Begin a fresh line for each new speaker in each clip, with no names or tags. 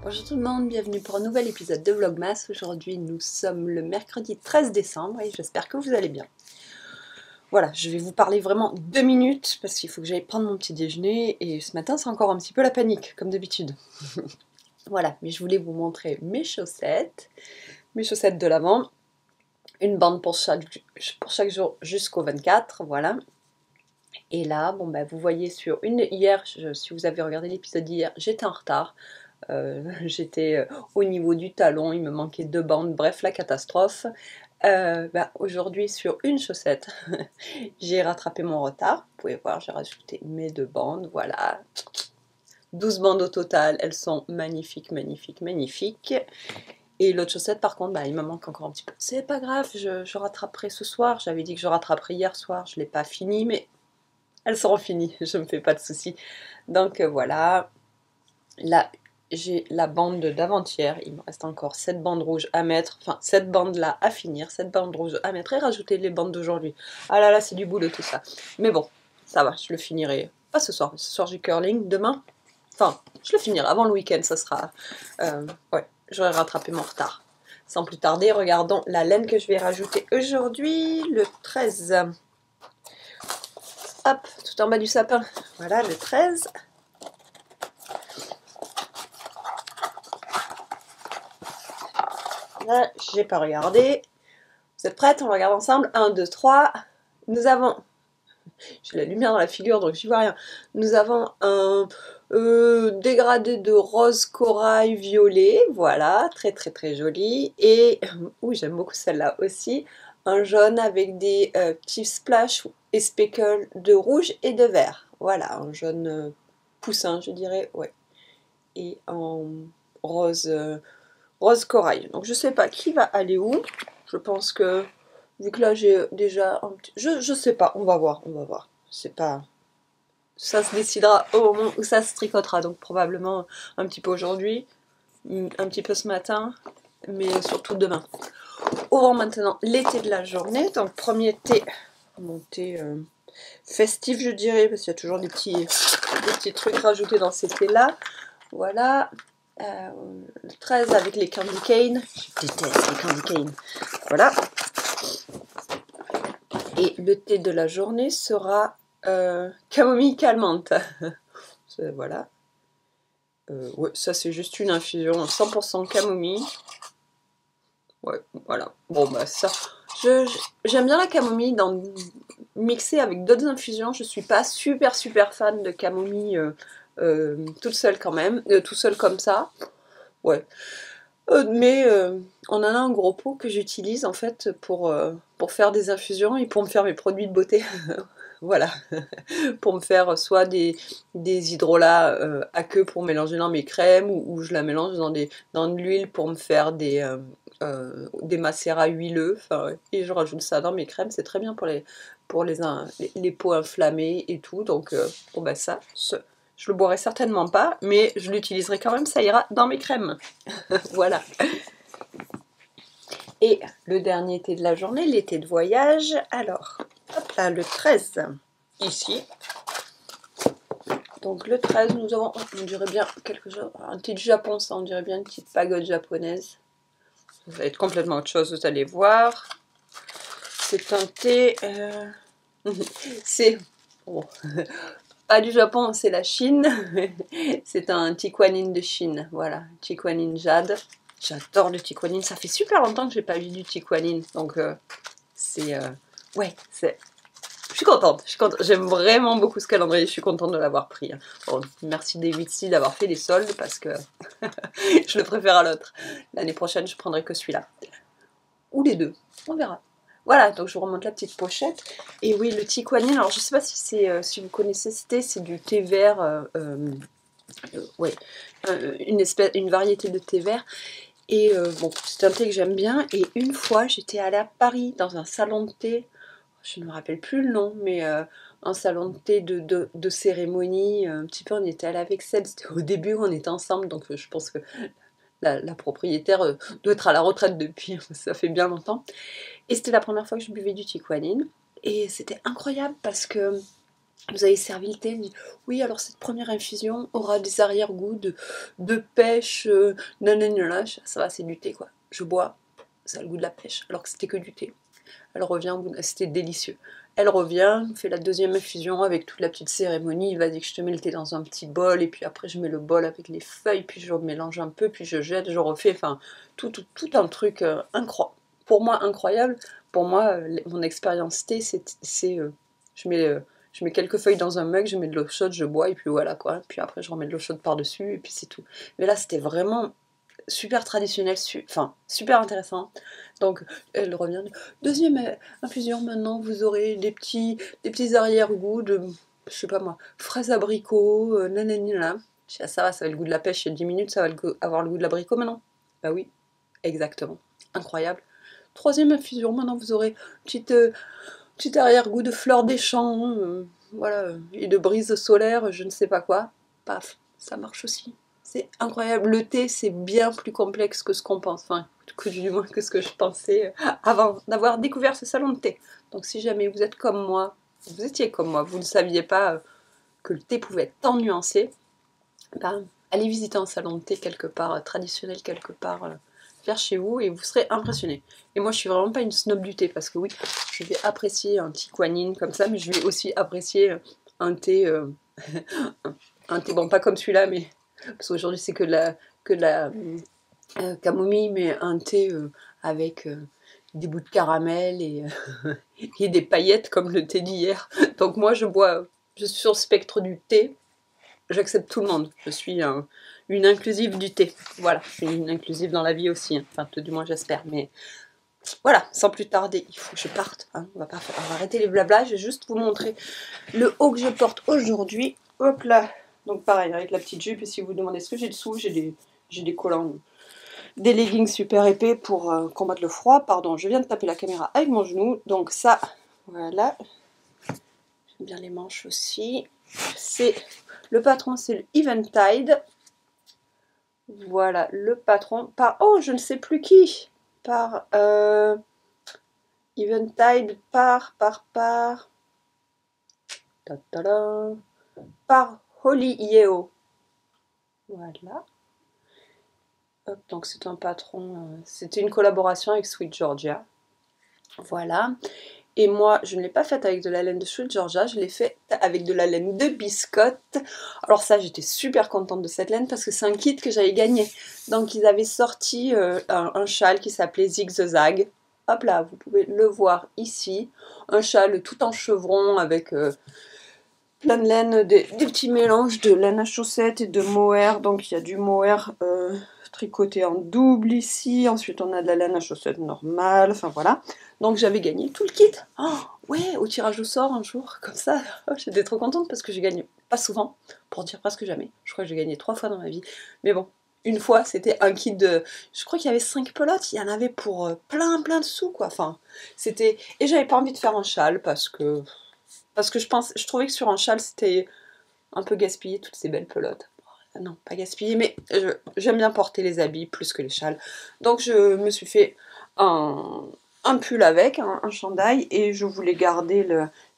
Bonjour tout le monde, bienvenue pour un nouvel épisode de Vlogmas. Aujourd'hui nous sommes le mercredi 13 décembre et j'espère que vous allez bien. Voilà, je vais vous parler vraiment 2 minutes parce qu'il faut que j'aille prendre mon petit déjeuner et ce matin c'est encore un petit peu la panique comme d'habitude. Voilà, mais je voulais vous montrer mes chaussettes de l'avant, une bande pour chaque jour jusqu'au 24, voilà. Et là, bon bah vous voyez sur hier, si vous avez regardé l'épisode d'hier, j'étais en retard. J'étais au niveau du talon, il me manquait 2 bandes, bref la catastrophe. Aujourd'hui sur une chaussette, j'ai rattrapé mon retard. Vous pouvez voir, j'ai rajouté mes 2 bandes, voilà. 12 bandes au total, elles sont magnifiques, magnifiques, magnifiques. Et l'autre chaussette par contre, il me manque encore un petit peu. C'est pas grave, je rattraperai ce soir. J'avais dit que je rattraperai hier soir, je ne l'ai pas fini, mais elles seront finies, je me fais pas de soucis. Donc voilà, là j'ai la bande d'avant-hier, il me reste encore 7 bandes rouges à mettre, enfin 7 bandes là à finir, 7 bandes rouges à mettre et rajouter les bandes d'aujourd'hui. Ah là là, c'est du boulot tout ça. Mais bon, ça va, je le finirai, pas ce soir, ce soir j'ai curling, demain, enfin, je le finirai avant le week-end, ça sera, ouais, j'aurai rattrapé mon retard. Sans plus tarder, regardons la laine que je vais rajouter aujourd'hui, le 13. Hop, tout en bas du sapin, voilà le 13. Là, j'ai pas regardé. Vous êtes prêtes? On regarde ensemble. 1, 2, 3. Nous avons... J'ai la lumière dans la figure, donc j'y vois rien. Nous avons un dégradé de rose corail violet. Voilà, très très très joli. Et, oui, j'aime beaucoup celle-là aussi. Un jaune avec des petits splash et speckles de rouge et de vert. Voilà, un jaune poussin, je dirais. Ouais. Et en rose... rose corail. Donc je sais pas qui va aller où. Je pense que vu que là j'ai déjà un petit... Je sais pas, on va voir, on va voir. C'est pas... Ça se décidera au moment où ça se tricotera. Donc probablement un petit peu aujourd'hui, un petit peu ce matin, mais surtout demain. Ouvrons maintenant l'été de la journée. Donc premier thé, mon thé festif je dirais, parce qu'il y a toujours des petits trucs rajoutés dans ces thés là. Voilà. Le 13 avec les candy cane. Je déteste les candy cane. Voilà. Et le thé de la journée sera camomille calmante. Voilà. Ouais, ça c'est juste une infusion 100% camomille. Ouais, voilà. Bon bah ça. J'aime bien la camomille mixée avec d'autres infusions. Je suis pas super fan de camomille toute seule quand même. Tout seul comme ça. Ouais. Mais on en a un gros pot que j'utilise en fait pour faire des infusions et pour me faire mes produits de beauté. Voilà. Pour me faire soit des hydrolats à queue pour mélanger dans mes crèmes ou je la mélange dans de l'huile pour me faire des macérats huileux. Enfin, et je rajoute ça dans mes crèmes. C'est très bien pour les peaux inflammées et tout. Donc, bon, bah ça, je le boirai certainement pas, mais je l'utiliserai quand même, ça ira dans mes crèmes. Voilà. Et le dernier thé de la journée, l'été de voyage. Alors, hop là, le 13, ici. Donc le 13, nous avons, on dirait bien quelque chose, un thé du Japon, ça, on dirait bien une petite pagode japonaise. Ça va être complètement autre chose, vous allez voir. C'est un thé, c'est, bon, pas du Japon, c'est la Chine. C'est un Tikuanin de Chine, voilà, Tikuanin jade. J'adore le Tikuanin, ça fait super longtemps que j'ai pas vu du Tikuanin, donc ouais, je suis contente, j'aime vraiment beaucoup ce calendrier, je suis contente de l'avoir pris. Bon, merci Davidsi d'avoir fait les soldes parce que je le préfère à l'autre. L'année prochaine, je prendrai que celui-là. Ou les deux, on verra. Voilà, donc je vous remonte la petite pochette. Et oui, le Tikuanin, alors je sais pas si vous connaissez ce thé, c'est du thé vert, ouais, une variété de thé vert. Et bon, c'est un thé que j'aime bien. Et une fois, j'étais allée à Paris dans un salon de thé. Je ne me rappelle plus le nom, mais un salon de thé de cérémonie. Un petit peu, on était allé avec celle. C'était au début, on était ensemble. Donc je pense que la propriétaire doit être à la retraite depuis. Ça fait bien longtemps. Et c'était la première fois que je buvais du Tikuanin. Et c'était incroyable parce que Vous avez servi le thé, elle me dit oui, alors cette première infusion aura des arrière-goûts de pêche, nanana. Ça va, c'est du thé quoi. Je bois, ça a le goût de la pêche, alors que c'était que du thé. Elle revient, c'était délicieux. Elle revient, fait la deuxième infusion avec toute la petite cérémonie. Il va dire que je te mets le thé dans un petit bol, et puis après je mets le bol avec les feuilles, puis je mélange un peu, puis je jette, je refais, enfin, tout un truc incroyable. Pour moi, incroyable. Pour moi, mon expérience thé, je mets, je mets quelques feuilles dans un mug, je mets de l'eau chaude, je bois, et puis voilà quoi. Puis après, je remets de l'eau chaude par-dessus, et puis c'est tout. Mais là, c'était vraiment super traditionnel, enfin super intéressant. Donc elle revient. Deuxième infusion, maintenant vous aurez des petits arrière-goûts de, je sais pas moi, fraises abricot, nanani là. Je dis, ah, ça va, ça va le goût de la pêche, il y a 10 minutes, ça va avoir le goût de l'abricot maintenant. Bah oui, exactement. Incroyable. Troisième infusion, maintenant vous aurez petit arrière-goût de fleurs des champs, voilà, et de brise solaire, je ne sais pas quoi. Paf, ça marche aussi. C'est incroyable. Le thé, c'est bien plus complexe que ce qu'on pense. Enfin, que du moins que ce que je pensais avant d'avoir découvert ce salon de thé. Donc si jamais vous êtes comme moi, vous étiez comme moi, vous ne saviez pas que le thé pouvait être tant nuancé, ben, allez visiter un salon de thé quelque part, traditionnel quelque part, vers chez vous, et vous serez impressionné. Et moi, je suis vraiment pas une snob du thé, parce que oui, je vais apprécier un petit quanine comme ça, mais je vais aussi apprécier un thé, un thé, bon, pas comme celui-là, mais parce qu'aujourd'hui c'est que de la camomille, mais un thé avec des bouts de caramel et des paillettes comme le thé d'hier. Donc moi je suis sur le spectre du thé, j'accepte tout le monde. Je suis une inclusive du thé. Voilà, c'est une inclusive dans la vie aussi, hein. Enfin, tout du moins j'espère. Mais voilà, sans plus tarder, il faut que je parte, hein. On va arrêter les blablas, je vais juste vous montrer le haut que je porte aujourd'hui. Hop là. Donc pareil, avec la petite jupe, et si vous vous demandez ce que j'ai dessous, j'ai des collants, des leggings super épais pour combattre le froid. Pardon, je viens de taper la caméra avec mon genou. Donc ça, voilà. J'aime bien les manches aussi. Le patron, c'est le Eventide. Voilà, le patron par... Oh, je ne sais plus qui. Par... Eventide par... Ta-ta-da, par Holly Yeo. Voilà. Hop, donc c'est un patron, c'était une collaboration avec Sweet Georgia. Voilà. Et moi, je ne l'ai pas faite avec de la laine de Sweet Georgia, je l'ai faite avec de la laine de Biscotte. Alors ça, j'étais super contente de cette laine parce que c'est un kit que j'avais gagné. Donc ils avaient sorti un châle qui s'appelait Zig the Zag. Hop là, vous pouvez le voir ici. Un châle tout en chevron avec plein de laine, des petits mélanges de laine à chaussettes et de mohair. Donc il y a du mohair tricoté en double ici. Ensuite on a de la laine à chaussettes normale. Enfin voilà. Donc j'avais gagné tout le kit. Oh, ouais, au tirage au sort un jour, comme ça. Oh, j'étais trop contente parce que j'ai gagné pas souvent, pour dire presque jamais. Je crois que j'ai gagné 3 fois dans ma vie. Mais bon, une fois c'était un kit de... Je crois qu'il y avait 5 pelotes. Il y en avait pour plein de sous quoi. Enfin, c'était... Et j'avais pas envie de faire un châle parce que je trouvais que sur un châle, c'était un peu gaspillé, toutes ces belles pelotes. Non, pas gaspillé, mais j'aime bien porter les habits plus que les châles. Donc je me suis fait un pull avec, un chandail, et je voulais garder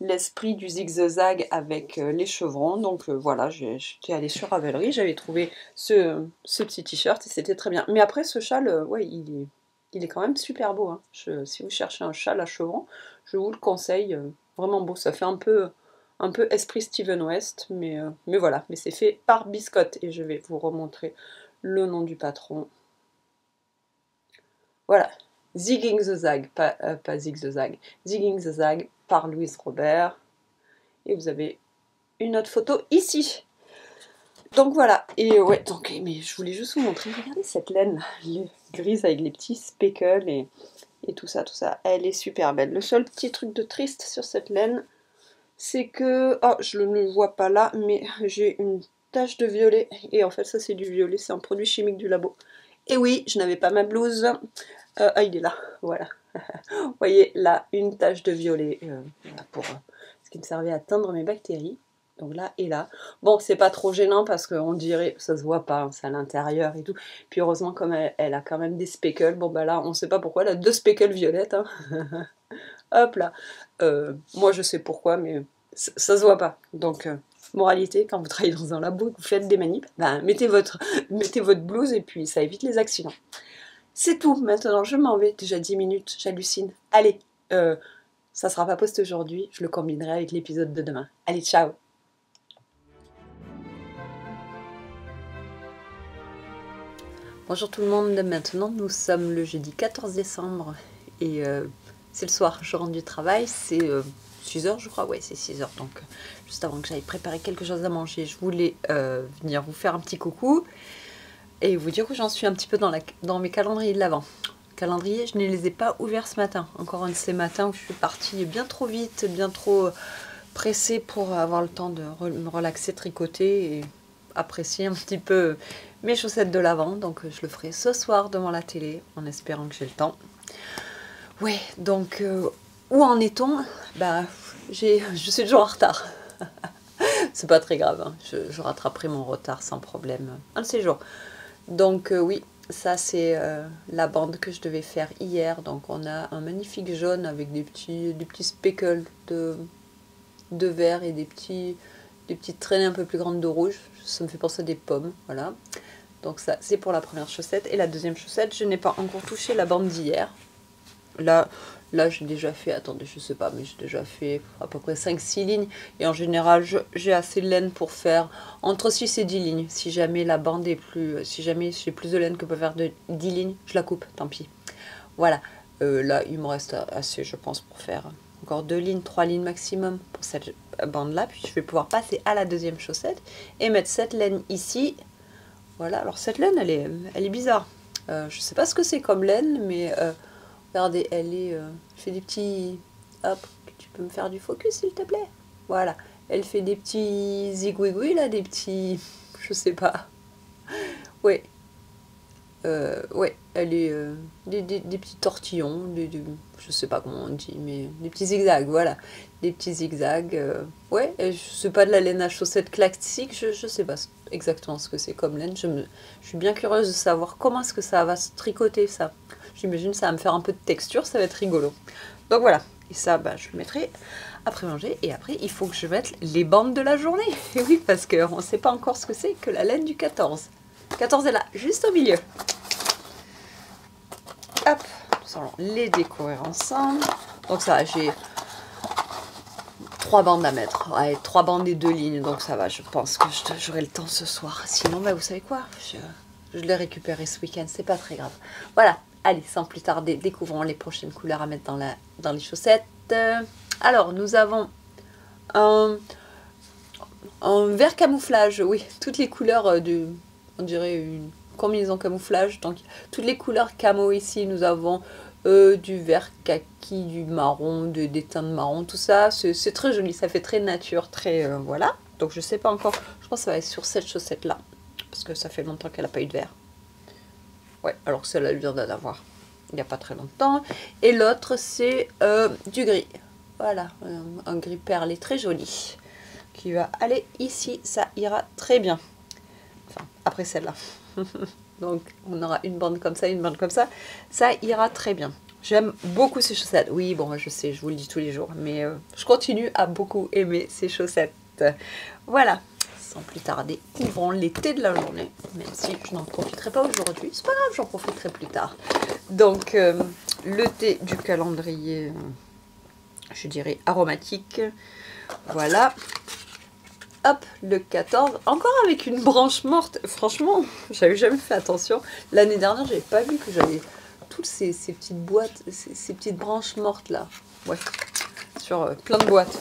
l'esprit du zig-zag avec les chevrons. Donc voilà, j'étais allée sur Ravelry, j'avais trouvé ce petit t-shirt et c'était très bien. Mais après, ce châle, ouais, il est quand même super beau, hein. Si vous cherchez un châle à chevrons, je vous le conseille. Vraiment beau, ça fait un peu esprit Steven West, mais voilà, mais c'est fait par Biscotte et je vais vous remontrer le nom du patron. Voilà, Zigging the Zag, pas Zig the Zag, Zigging the Zag par Louise Robert. Et vous avez une autre photo ici. Donc voilà, et ouais, donc, mais je voulais juste vous montrer, regardez cette laine grise avec les petits speckles et tout ça, elle est super belle. Le seul petit truc de triste sur cette laine, c'est que, oh, je ne le vois pas là, mais j'ai une tache de violet, et en fait ça c'est du violet, c'est un produit chimique du labo. Et oui, je n'avais pas ma blouse, ah il est là, voilà. Vous voyez là, une tache de violet, voilà, pour ce qui me servait à teindre mes bactéries. Donc là et là. Bon, c'est pas trop gênant parce qu'on dirait, ça se voit pas, hein, c'est à l'intérieur et tout. Puis heureusement, comme elle a quand même des speckles, bon bah là, on sait pas pourquoi, elle a 2 speckles violettes, hein. Hop là. Moi je sais pourquoi, mais Ça se voit pas. Donc, moralité, quand vous travaillez dans un labo et que vous faites des manips, ben, mettez votre blouse et puis ça évite les accidents. C'est tout. Maintenant, je m'en vais. Déjà 10 minutes, j'hallucine. Allez, ça sera pas posté aujourd'hui. Je le combinerai avec l'épisode de demain. Allez, ciao. Bonjour tout le monde. Maintenant, nous sommes le jeudi 14 décembre et c'est le soir. Je rentre du travail. C'est 6h, je crois. Ouais, c'est 6h. Donc, juste avant que j'aille préparer quelque chose à manger, je voulais venir vous faire un petit coucou et vous dire que j'en suis un petit peu dans mes calendriers de l'Avent. Calendrier, je ne les ai pas ouverts ce matin. Encore un de ces matins où je suis partie bien trop vite, bien trop pressée pour avoir le temps de me relaxer, tricoter et apprécier un petit peu mes chaussettes de l'Avent. Donc je le ferai ce soir devant la télé en espérant que j'ai le temps. Ouais, donc où en est-on? Bah, je suis toujours en retard. C'est pas très grave, hein. Je rattraperai mon retard sans problème un de ces jours. Donc oui, ça c'est la bande que je devais faire hier. Donc on a un magnifique jaune avec des petits speckles de vert et des petites traînées un peu plus grandes de rouge. Ça me fait penser à des pommes, voilà. Donc ça c'est pour la première chaussette. Et la deuxième chaussette, je n'ai pas encore touché la bande d'hier. Là j'ai déjà fait, attendez, je sais pas, mais j'ai déjà fait à peu près 5-6 lignes. Et en général, j'ai assez de laine pour faire entre 6 et 10 lignes. Si jamais la bande est plus, si jamais j'ai plus de laine que pour faire de 10 lignes, je la coupe, tant pis. Voilà, là il me reste assez, je pense, pour faire encore 2 lignes, 3 lignes maximum pour cette bande-là. Puis je vais pouvoir passer à la deuxième chaussette et mettre cette laine ici. Voilà, alors cette laine, elle est bizarre. Je sais pas ce que c'est comme laine, mais... regardez, elle fait des petits... Hop, tu peux me faire du focus s'il te plaît? Voilà, elle fait des petits zigouigouis là, des petits... Je sais pas. Ouais. Ouais, elle est... des petits tortillons, je sais pas comment on dit, mais des petits zigzags, voilà. Des petits zigzags. Ouais, c'est pas de la laine à chaussettes classique, je sais pas exactement ce que c'est comme laine. Je suis bien curieuse de savoir comment est-ce que ça va se tricoter ça. J'imagine que ça va me faire un peu de texture, ça va être rigolo. Donc voilà, et ça, bah, je le mettrai après manger. Et après, il faut que je mette les bandes de la journée. Et oui, parce qu'on ne sait pas encore ce que c'est que la laine du 14. 14 est là, juste au milieu. Hop, nous allons les découvrir ensemble. Donc ça va, j'ai 3 bandes à mettre. Ouais, 3 bandes et 2 lignes, donc ça va, je pense que j'aurai le temps ce soir. Sinon, bah, vous savez quoi, je l'ai récupéré ce week-end, c'est pas très grave. Voilà. Allez, sans plus tarder, découvrons les prochaines couleurs à mettre dans les chaussettes. Alors, nous avons un vert camouflage. Oui, toutes les couleurs on dirait une combinaison camouflage. Donc, toutes les couleurs camo ici. Nous avons du vert kaki, du marron, des teintes marron, tout ça. C'est très joli, ça fait très nature, très... voilà. Donc, je sais pas encore. Je pense que ça va être sur cette chaussette-là. Parce que ça fait longtemps qu'elle n'a pas eu de vert. Ouais, alors que celle-là, elle vient d'en avoir il n'y a pas très longtemps. Et l'autre, c'est du gris. Voilà, un gris perlé très joli. Qui va aller ici, ça ira très bien. Enfin, après celle-là. Donc, on aura une bande comme ça, une bande comme ça. Ça ira très bien. J'aime beaucoup ces chaussettes. Oui, bon, je sais, je vous le dis tous les jours. Mais je continue à beaucoup aimer ces chaussettes. Voilà. Sans plus tarder, ouvrons les thés de la journée, même si je n'en profiterai pas aujourd'hui, c'est pas grave, j'en profiterai plus tard. Donc, le thé du calendrier, je dirais aromatique, voilà. Hop, le 14, encore avec une branche morte, franchement, j'avais jamais fait attention. L'année dernière, j'avais pas vu que j'avais toutes ces petites boîtes, ces petites branches mortes là, ouais, sur plein de boîtes.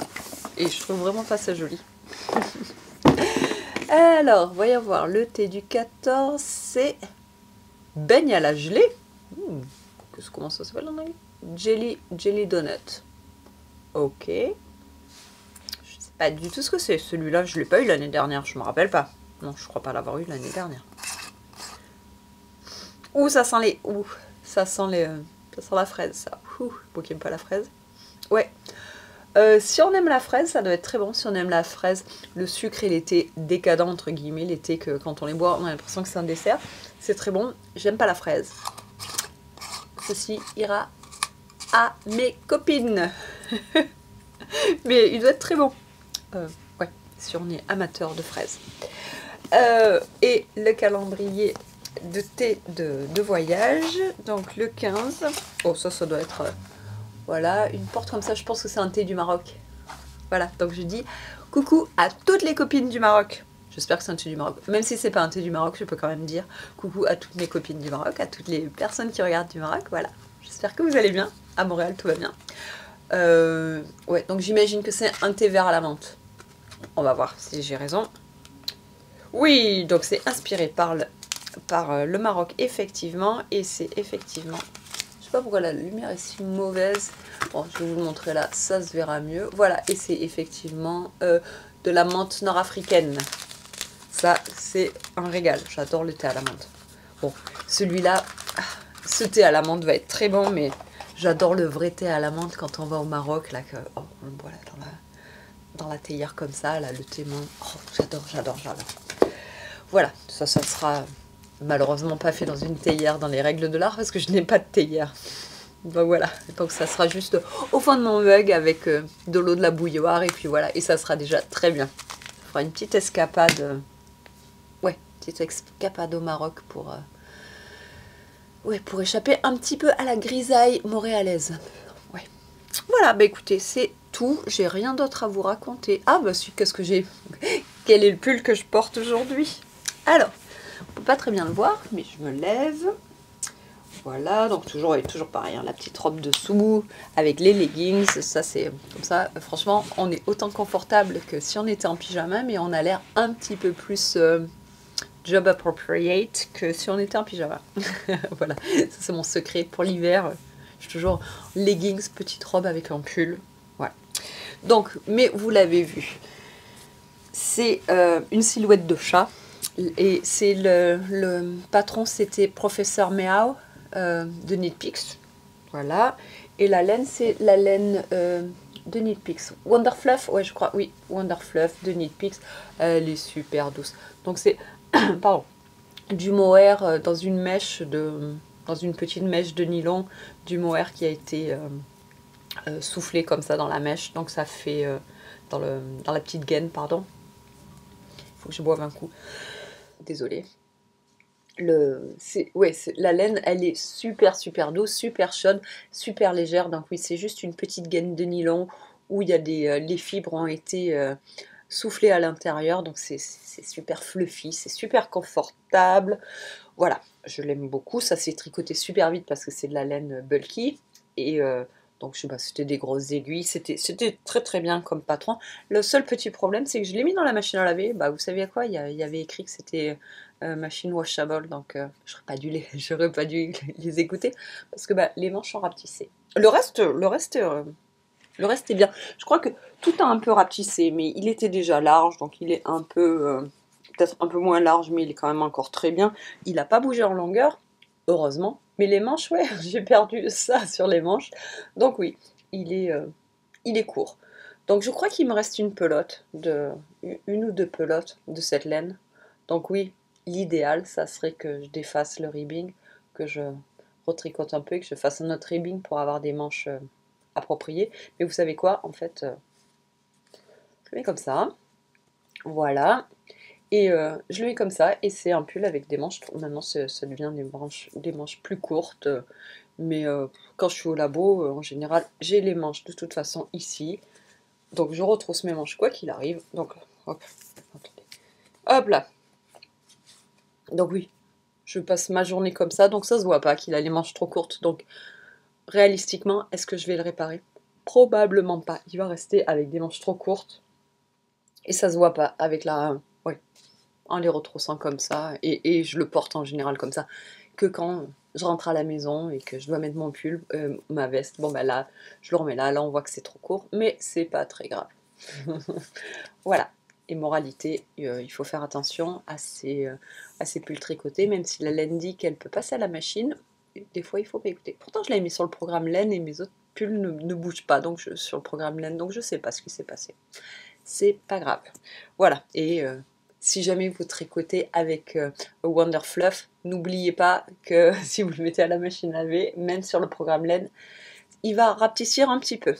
Et je trouve vraiment pas ça joli. Alors, voyons voir, le thé du 14, c'est beigne à la gelée. Comment ça s'appelle en anglais? Jelly donut. Ok. Je sais pas du tout ce que c'est. Celui-là, je l'ai pas eu l'année dernière, je me rappelle pas. Non, je crois pas l'avoir eu l'année dernière. Ouh, ça sent les... Ouh, ça sent la fraise, ça. Ouh, bon, qui aime pas la fraise. Ouais. Si on aime la fraise, ça doit être très bon. Si on aime la fraise, le sucre et les thés décadents, entre guillemets, les thés que quand on les boit, on a l'impression que c'est un dessert. C'est très bon. J'aime pas la fraise. Ceci ira à mes copines. Mais il doit être très bon. ouais, si on est amateur de fraises. Et le calendrier de thé de voyage, donc le 15. Oh, ça doit être... voilà, une porte comme ça, je pense que c'est un thé du Maroc. Voilà, donc je dis coucou à toutes les copines du Maroc. J'espère que c'est un thé du Maroc. Même si c'est pas un thé du Maroc, je peux quand même dire coucou à toutes mes copines du Maroc, à toutes les personnes qui regardent du Maroc. Voilà, j'espère que vous allez bien. À Montréal, tout va bien. Ouais, donc j'imagine que c'est un thé vert à la menthe. On va voir si j'ai raison. Oui, donc c'est inspiré par le Maroc, effectivement. Et c'est effectivement... Je sais pas pourquoi la lumière est si mauvaise. Bon, je vais vous le montrer là, ça se verra mieux. Voilà, et c'est effectivement de la menthe nord-africaine. Ça, c'est un régal. J'adore le thé à la menthe. Bon, celui-là, ce thé à la menthe va être très bon, mais j'adore le vrai thé à la menthe quand on va au Maroc, là, que oh, on le boit là, dans la théière comme ça, là, le thé menthe. Oh, j'adore. Voilà, ça sera malheureusement pas fait dans une théière dans les règles de l'art, parce que je n'ai pas de théière. Donc voilà, donc ça sera juste au fond de mon mug avec de l'eau de la bouilloire, et puis voilà, et ça sera déjà très bien. On fera une petite escapade, ouais, petite escapade au Maroc pour échapper un petit peu à la grisaille montréalaise. Ouais. Voilà, bah écoutez, c'est tout, j'ai rien d'autre à vous raconter. Ah bah si, qu'est-ce que j'ai? Quel est le pull que je porte aujourd'hui? Alors, on peut pas très bien le voir, mais je me lève. Voilà, donc toujours pareil, hein, la petite robe dessous, avec les leggings, ça c'est comme ça. Franchement, on est autant confortable que si on était en pyjama, mais on a l'air un petit peu plus job appropriate que si on était en pyjama. Voilà, ça c'est mon secret pour l'hiver. Je suis toujours leggings, petite robe avec un pull. Voilà. Donc, mais vous l'avez vu, c'est une silhouette de chat. Et c'est le patron, c'était Professeur Meow de Knit Picks. Voilà. Et la laine, c'est la laine de Knit Picks. Wonderfluff, ouais, je crois, oui, Wonderfluff de Knit Picks. Elle est super douce. Donc c'est, pardon, du mohair dans une mèche dans une petite mèche de nylon, du mohair qui a été soufflé comme ça dans la mèche. Donc ça fait dans la petite gaine, pardon. Il faut que je boive un coup. Désolée. La laine, elle est super douce, super chaude, super légère. Donc oui, c'est juste une petite gaine de nylon où il y a les fibres ont été soufflées à l'intérieur. Donc c'est super fluffy, c'est super confortable. Voilà, je l'aime beaucoup. Ça s'est tricoté super vite parce que c'est de la laine bulky. Et donc je sais pas, c'était des grosses aiguilles. C'était très bien comme patron. Le seul petit problème, c'est que je l'ai mis dans la machine à laver. Bah, vous savez quoi, il y avait écrit que c'était machine washable, donc j'aurais pas dû les écouter parce que bah, les manches sont rapetissées. Le reste est bien. Je crois que tout a un peu rapetissé, mais il était déjà large, donc il est un peu peut-être un peu moins large, mais il est quand même encore très bien. Il n'a pas bougé en longueur, heureusement. Mais les manches, ouais, j'ai perdu ça sur les manches. Donc oui, il est court. Donc je crois qu'il me reste une ou deux pelotes de cette laine. Donc oui, l'idéal, ça serait que je défasse le ribbing, que je retricote un peu et que je fasse un autre ribbing pour avoir des manches appropriées. Mais vous savez quoi, en fait, je le mets comme ça. Voilà. Et je le mets comme ça, et c'est un pull avec des manches. Maintenant, ça devient des manches plus courtes. Mais quand je suis au labo, en général, j'ai les manches de toute façon ici. Donc je retrousse mes manches quoi qu'il arrive. Donc, hop, attendez. Hop là. Donc oui, je passe ma journée comme ça. Donc ça se voit pas qu'il a les manches trop courtes. Donc réalistiquement, est-ce que je vais le réparer? Probablement pas. Il va rester avec des manches trop courtes. Et ça se voit pas avec ouais, en les retroussant comme ça, et je le porte en général comme ça, que quand je rentre à la maison et que je dois mettre mon pull, ma veste, bon ben là, je le remets là on voit que c'est trop court, mais c'est pas très grave. Voilà, et moralité, il faut faire attention à ces pulls tricotés, même si la laine dit qu'elle peut passer à la machine, des fois il faut pas écouter. Pourtant je l'ai mis sur le programme laine et mes autres pulls ne bougent pas sur le programme laine, donc je sais pas ce qui s'est passé. C'est pas grave. Voilà, et si jamais vous tricotez avec Wonderfluff, n'oubliez pas que si vous le mettez à la machine à laver, même sur le programme laine, il va rapetissir un petit peu.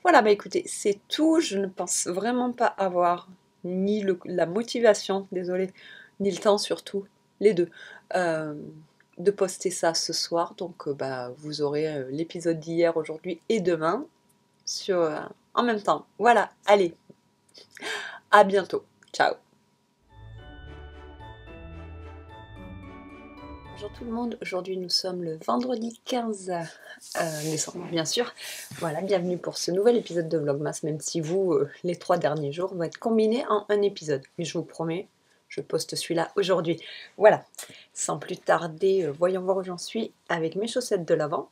Voilà, bah écoutez, c'est tout. Je ne pense vraiment pas avoir ni la motivation, désolée, ni le temps surtout, les deux, euh, de poster ça ce soir. Donc bah, vous aurez l'épisode d'hier, aujourd'hui et demain sur, en même temps. Voilà, allez, à bientôt. Ciao. Bonjour tout le monde, aujourd'hui nous sommes le vendredi 15 décembre bien sûr. Voilà, bienvenue pour ce nouvel épisode de Vlogmas, même si vous, les 3 derniers jours vont être combinés en un épisode. Mais je vous promets, je poste celui-là aujourd'hui. Voilà, sans plus tarder, voyons voir où j'en suis avec mes chaussettes de l'avant.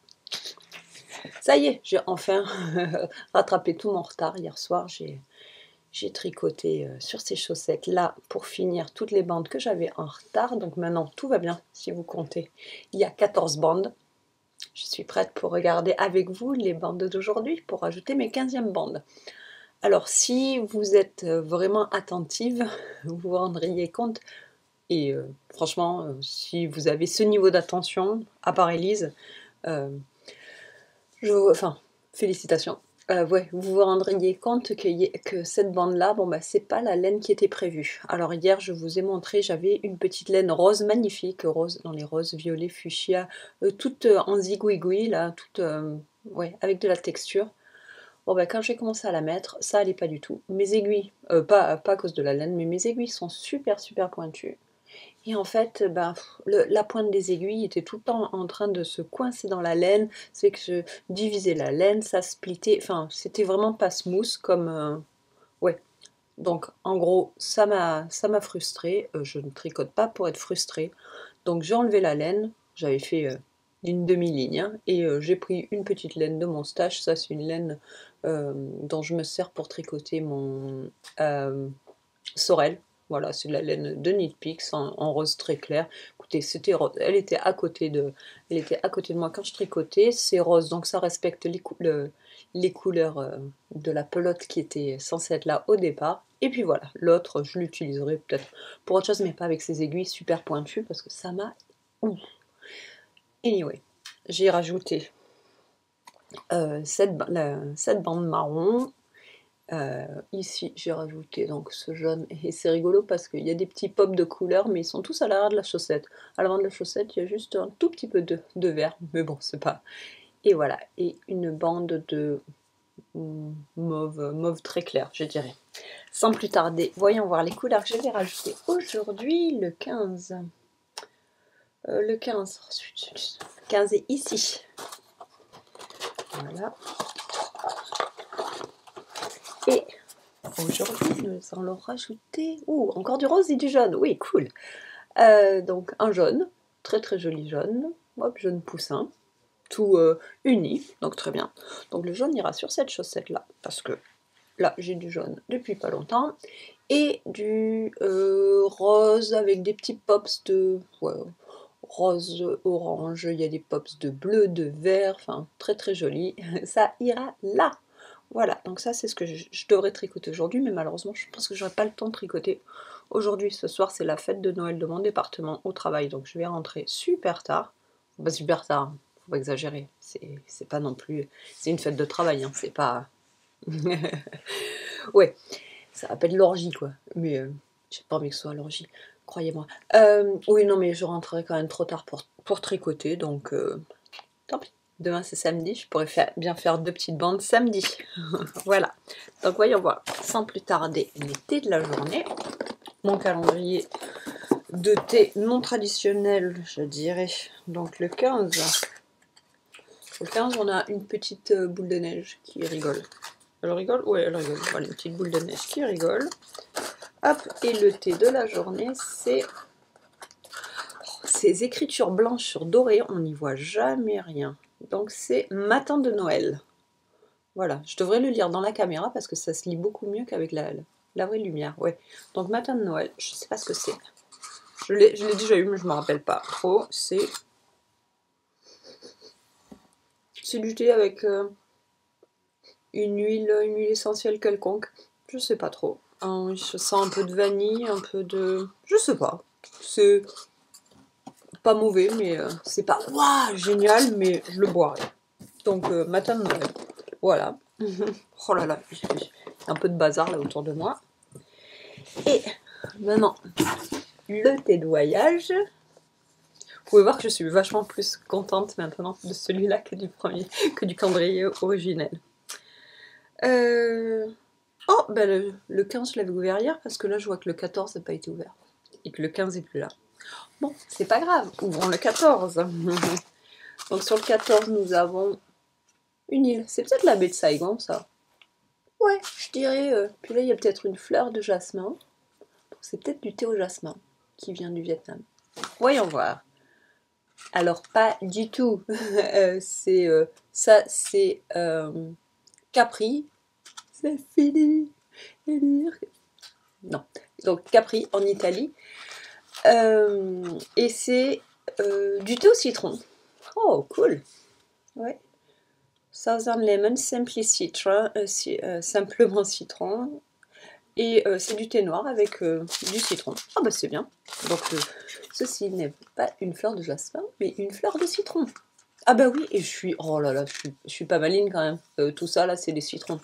Ça y est, j'ai enfin rattrapé tout mon retard. Hier soir, j'ai tricoté sur ces chaussettes là pour finir toutes les bandes que j'avais en retard. Donc maintenant tout va bien si vous comptez. Il y a 14 bandes. Je suis prête pour regarder avec vous les bandes d'aujourd'hui pour ajouter mes 15e bandes. Alors si vous êtes vraiment attentive, vous vous rendriez compte. Et franchement, si vous avez ce niveau d'attention, à part Élise, enfin, félicitations. Ouais, vous vous rendriez compte que cette bande-là, bon bah c'est pas la laine qui était prévue. Alors hier, je vous ai montré, j'avais une petite laine rose magnifique, rose dans les roses, violet, fuchsia, toute en zigouigoui là, toute ouais, avec de la texture. Bon bah quand j'ai commencé à la mettre, ça allait pas du tout. Mes aiguilles, pas à cause de la laine, mais mes aiguilles sont super pointues. Et en fait, bah, la pointe des aiguilles était tout le temps en train de se coincer dans la laine. C'est que je divisais la laine, ça splittait. Enfin, c'était vraiment pas smooth comme... ouais. Donc, en gros, ça m'a frustrée. Je ne tricote pas pour être frustrée. Donc, j'ai enlevé la laine. J'avais fait une demi-ligne. Hein, et j'ai pris une petite laine de mon stash. Ça, c'est une laine dont je me sers pour tricoter mon sorel. Voilà, c'est de la laine de Knit Picks en rose très clair. Écoutez, c'était rose. Elle était à côté de moi quand je tricotais. C'est rose, donc ça respecte les couleurs de la pelote qui était censée être là au départ. Et puis voilà, l'autre, je l'utiliserai peut-être pour autre chose, mais pas avec ces aiguilles super pointues parce que ça m'a... Anyway, j'ai rajouté cette bande marron. Ici, j'ai rajouté donc ce jaune et c'est rigolo parce qu'il y a des petits pops de couleurs, mais ils sont tous à l'arrière de la chaussette. À l'avant de la chaussette, il y a juste un tout petit peu de vert, mais bon, c'est pas. Et voilà, et une bande de mauve très clair, je dirais. Sans plus tarder, voyons voir les couleurs que je vais rajouter aujourd'hui, le 15. Le 15, 15 est ici. Voilà. Et aujourd'hui, nous allons rajouter... encore du rose et du jaune. Oui, cool. Donc un jaune, très joli jaune. Hop, jaune poussin. Tout uni, donc très bien. Donc le jaune ira sur cette chaussette-là, parce que là, j'ai du jaune depuis pas longtemps. Et du rose avec des petits pops de... ouais, rose, orange, il y a des pops de bleu, de vert, enfin très joli. Ça ira là. Voilà, donc ça c'est ce que je devrais tricoter aujourd'hui, mais malheureusement je pense que j'aurai pas le temps de tricoter aujourd'hui. Ce soir c'est la fête de Noël de mon département au travail, donc je vais rentrer super tard. Pas super tard, hein, faut pas exagérer, c'est pas non plus... C'est une fête de travail, hein, c'est pas... ouais, ça rappelle l'orgie quoi, mais j'ai pas envie que ce soit l'orgie, croyez-moi. Oui non mais je rentrerai quand même trop tard pour tricoter, donc tant pis. Demain c'est samedi, je pourrais bien faire 2 petites bandes samedi. Voilà, donc voyons voir, sans plus tarder, les thés de la journée. Mon calendrier de thé non traditionnel, je dirais. Donc le 15, on a une petite boule de neige qui rigole. Elle rigole? Ouais, elle rigole. Voilà, une petite boule de neige qui rigole. Hop, et le thé de la journée, c'est ces écritures blanches sur doré, on n'y voit jamais rien. Donc c'est Matin de Noël. Voilà, je devrais le lire dans la caméra parce que ça se lit beaucoup mieux qu'avec la vraie lumière. Ouais. Donc Matin de Noël, je sais pas ce que c'est. Je l'ai déjà eu, mais je me rappelle pas trop. C'est du thé avec une huile essentielle quelconque. Je sais pas trop. Je sens un peu de vanille, un peu de... Je sais pas. C'est pas mauvais, mais c'est pas waouh, génial, mais je le boirai. Donc Matin de Noël. Voilà. Oh là là, j'ai un peu de bazar là autour de moi. Et maintenant, le thé de voyage. Vous pouvez voir que je suis vachement plus contente maintenant de celui-là que du premier, que du calendrier originel. Oh, ben le 15, je l'avais ouvert hier parce que là, je vois que le 14 n'a pas été ouvert. Et que le 15 n'est plus là. Bon, c'est pas grave, ouvrons le 14. Donc sur le 14, nous avons une île. C'est peut-être la baie de Saigon, ça. Ouais, je dirais. Puis là, il y a peut-être une fleur de jasmin. Donc c'est peut-être du thé au jasmin qui vient du Vietnam. Voyons voir. Alors, pas du tout. Ça, c'est Capri. C'est fini. Non. Donc, Capri, en Italie. Et c'est du thé au citron. Oh, cool. Ouais. Southern Lemon, Simply Citron, simplement citron. Et c'est du thé noir avec du citron. Ah bah c'est bien. Donc ceci n'est pas une fleur de jasmin, mais une fleur de citron. Ah bah oui, et je suis... Oh là là, je suis pas maline quand même. Tout ça là, c'est des citrons.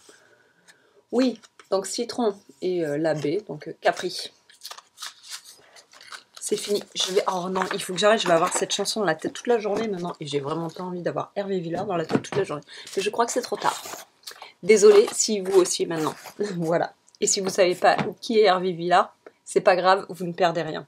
Oui, donc citron et la baie, donc Capri. C'est fini. Je vais... Oh non, il faut que j'arrête, je vais avoir cette chanson dans la tête toute la journée maintenant. Et j'ai vraiment pas envie d'avoir Hervé Villard dans la tête toute la journée. Mais je crois que c'est trop tard. Désolée si vous aussi maintenant. Voilà. Et si vous savez pas qui est Hervé Villard, c'est pas grave, vous ne perdez rien.